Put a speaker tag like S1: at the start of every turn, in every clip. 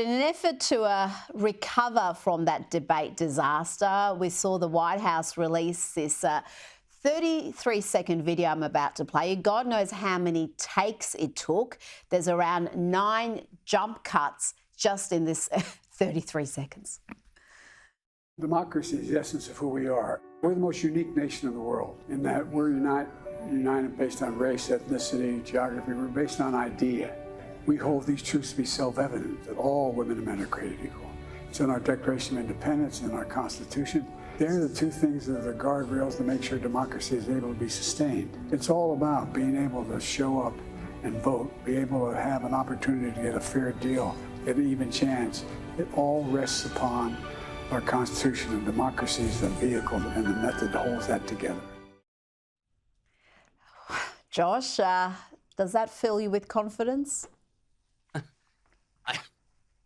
S1: In an effort to recover from that debate disaster, we saw the White House release this 33-second video I'm about to play. God knows how many takes it took. There's around 9 jump cuts just in this 33 seconds.
S2: Democracy is the essence of who we are. We're the most unique nation in the world in that we're not united based on race, ethnicity, geography. We're based on idea. We hold these truths to be self-evident, that all women and men are created equal. It's in our Declaration of Independence, in our Constitution. They're the two things that are the guardrails to make sure democracy is able to be sustained. It's all about being able to show up and vote, be able to have an opportunity to get a fair deal, get an even chance. It all rests upon our Constitution, and democracy is the vehicle and the method that holds that together.
S1: Josh, does that fill you with confidence?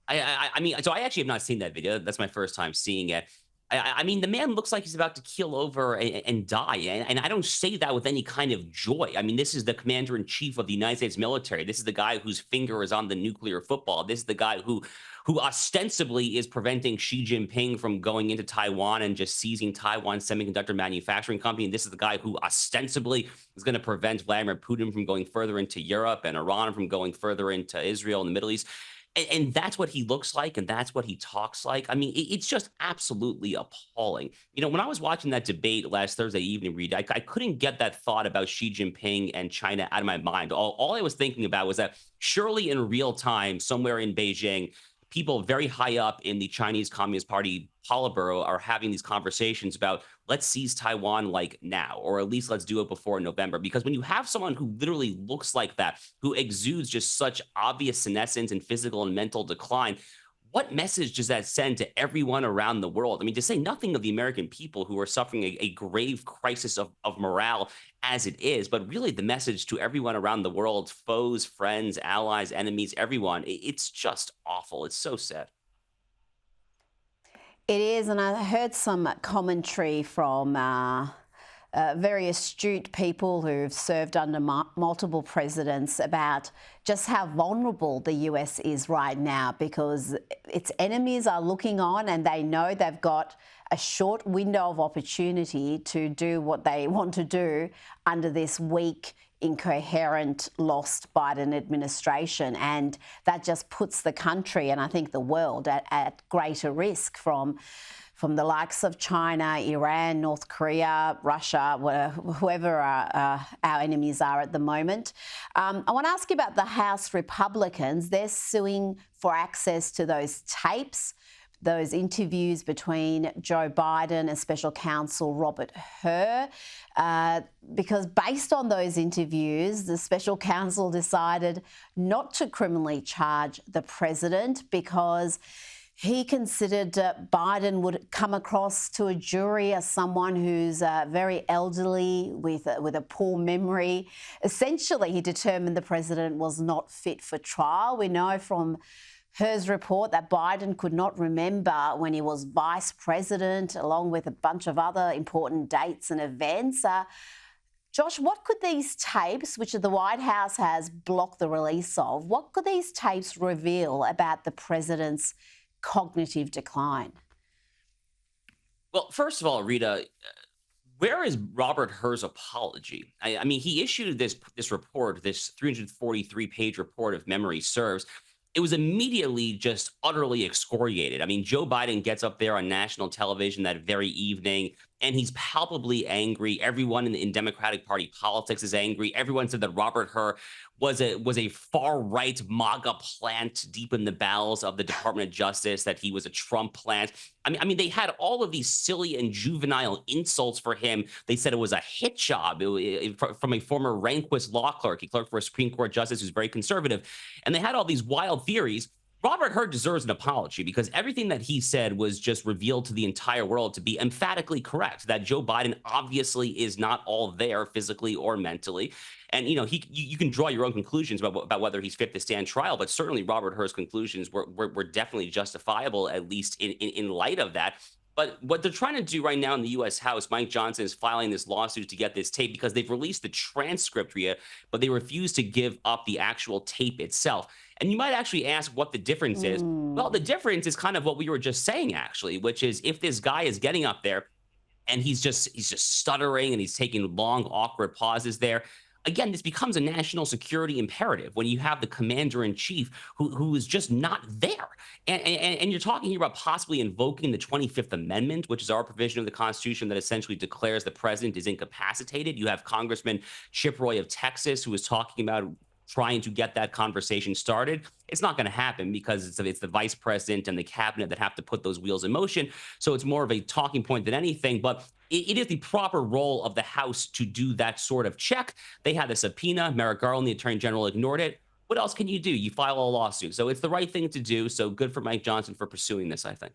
S3: I mean, so I actually have not seen that video. That's my first time seeing it. I mean, the man looks like he's about to keel over and die. And I don't say that with any kind of joy. I mean, this is the commander-in-chief of the United States military. This is the guy whose finger is on the nuclear football. This is the guy who ostensibly is preventing Xi Jinping from going into Taiwan and just seizing Taiwan's semiconductor manufacturing company. And this is the guy who ostensibly is going to prevent Vladimir Putin from going further into Europe and Iran from going further into Israel and the Middle East. And that's what he looks like, and that's what he talks like. I mean, it's just absolutely appalling. You know, when I was watching that debate last Thursday evening, Reed, I couldn't get that thought about Xi Jinping and China out of my mind. All I was thinking about was that surely in real time, somewhere in Beijing, people very high up in the Chinese Communist Party Politburo are having these conversations about let's seize Taiwan like now, or at least let's do it before November. Because when you have someone who literally looks like that, who exudes just such obvious senescence and physical and mental decline, what message does that send to everyone around the world? I mean, to say nothing of the American people who are suffering a grave crisis of morale as it is, but really the message to everyone around the world, foes, friends, allies, enemies, everyone, it's just awful. It's so sad.
S1: It is, and I heard some commentary from very astute people who've served under multiple presidents about just how vulnerable the US is right now, because its enemies are looking on and they know they've got a short window of opportunity to do what they want to do under this weak, incoherent, lost Biden administration. And that just puts the country, and I think the world, at greater risk from the likes of China, Iran, North Korea, Russia, whoever our enemies are at the moment. I want to ask you about the House Republicans. They're suing for access to those tapes, those interviews between Joe Biden and Special Counsel Robert Hur, because based on those interviews, the Special Counsel decided not to criminally charge the president because he considered Biden would come across to a jury as someone who's very elderly with a poor memory. Essentially, he determined the president was not fit for trial. We know from Hur's report that Biden could not remember when he was vice president, along with a bunch of other important dates and events. Josh, what could these tapes, which the White House has blocked the release of, what could these tapes reveal about the president's cognitive decline?
S3: Well, first of all, Rita, where is Robert Hur's apology? I mean, he issued this report, this 343-page report, if memory serves. It was immediately just utterly excoriated. I mean, Joe Biden gets up there on national television that very evening, and he's palpably angry. Everyone in Democratic Party politics is angry. Everyone said that Robert Hur was a far-right MAGA plant deep in the bowels of the Department of Justice, that he was a Trump plant. I mean, they had all of these silly and juvenile insults for him. They said it was a hit job from a former Rehnquist law clerk. He clerked for a Supreme Court justice who's very conservative. And they had all these wild theories. Robert Hur deserves an apology because everything that he said was just revealed to the entire world to be emphatically correct, that Joe Biden obviously is not all there physically or mentally. And, you know, you can draw your own conclusions about whether he's fit to stand trial, but certainly Robert Hur's conclusions were definitely justifiable, at least in light of that. But what they're trying to do right now in the U.S. House, Mike Johnson is filing this lawsuit to get this tape because they've released the transcript, Rhea, but they refuse to give up the actual tape itself. And you might actually ask what the difference is. Well, the difference is kind of what we were just saying, actually, which is if this guy is getting up there and he's just stuttering and he's taking long, awkward pauses there. Again, this becomes a national security imperative when you have the commander in chief who is just not there. And you're talking here about possibly invoking the 25th Amendment, which is our provision of the Constitution that essentially declares the president is incapacitated. You have Congressman Chip Roy of Texas who is talking about trying to get that conversation started. It's not going to happen because it's the vice president and the cabinet that have to put those wheels in motion. So it's more of a talking point than anything. But it is the proper role of the House to do that sort of check. They had a subpoena. Merrick Garland, the Attorney General, ignored it. What else can you do? You file a lawsuit. So it's the right thing to do. So good for Mike Johnson for pursuing this, I think.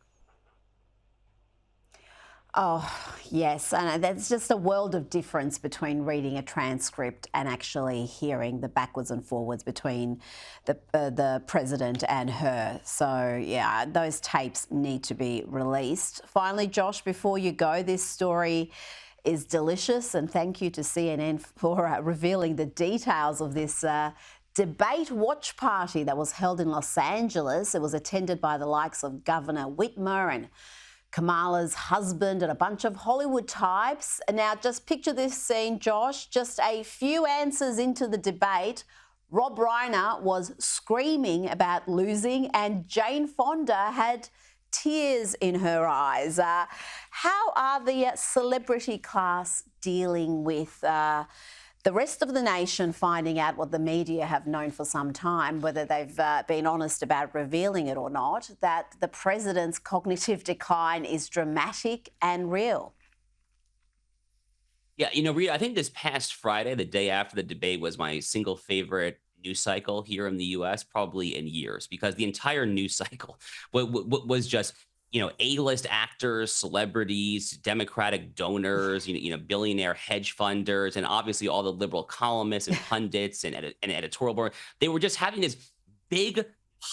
S1: Oh, yes. And that's just a world of difference between reading a transcript and actually hearing the backwards and forwards between the president and her. So, yeah, those tapes need to be released. Finally, Josh, before you go, this story is delicious. And thank you to CNN for revealing the details of this debate watch party that was held in Los Angeles. It was attended by the likes of Governor Whitmer and Kamala's husband and a bunch of Hollywood types. And now just picture this scene, Josh. Just a few answers into the debate, Rob Reiner was screaming about losing and Jane Fonda had tears in her eyes. How are the celebrity class dealing with the rest of the nation finding out what the media have known for some time, whether they've been honest about revealing it or not, that the president's cognitive decline is dramatic and real?
S3: Yeah, Rita, I think this past Friday, the day after the debate, was my single favorite news cycle here in the US, probably in years, because the entire news cycle was just A-list actors, celebrities, Democratic donors, billionaire hedge funders, and obviously all the liberal columnists and pundits and editorial board. They were just having this big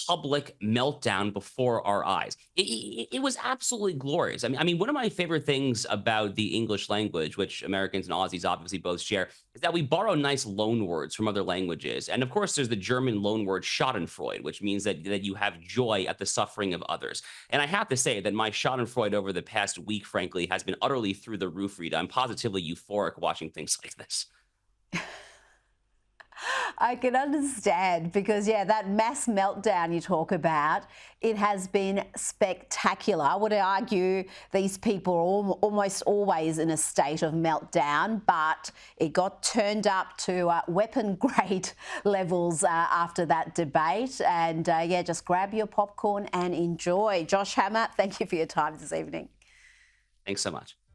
S3: public meltdown before our eyes. It was absolutely glorious. I mean, one of my favorite things about the English language, which Americans and Aussies obviously both share, is that we borrow nice loan words from other languages. And of course, there's the German loan word Schadenfreude, which means that you have joy at the suffering of others. And I have to say that my Schadenfreude over the past week, frankly, has been utterly through the roof, Rita. I'm positively euphoric watching things like this.
S1: I can understand because, yeah, that mass meltdown you talk about, it has been spectacular. I would argue these people are almost always in a state of meltdown, but it got turned up to weapon-grade levels after that debate. And, yeah, just grab your popcorn and enjoy. Josh Hammer, thank you for your time this evening.
S3: Thanks so much.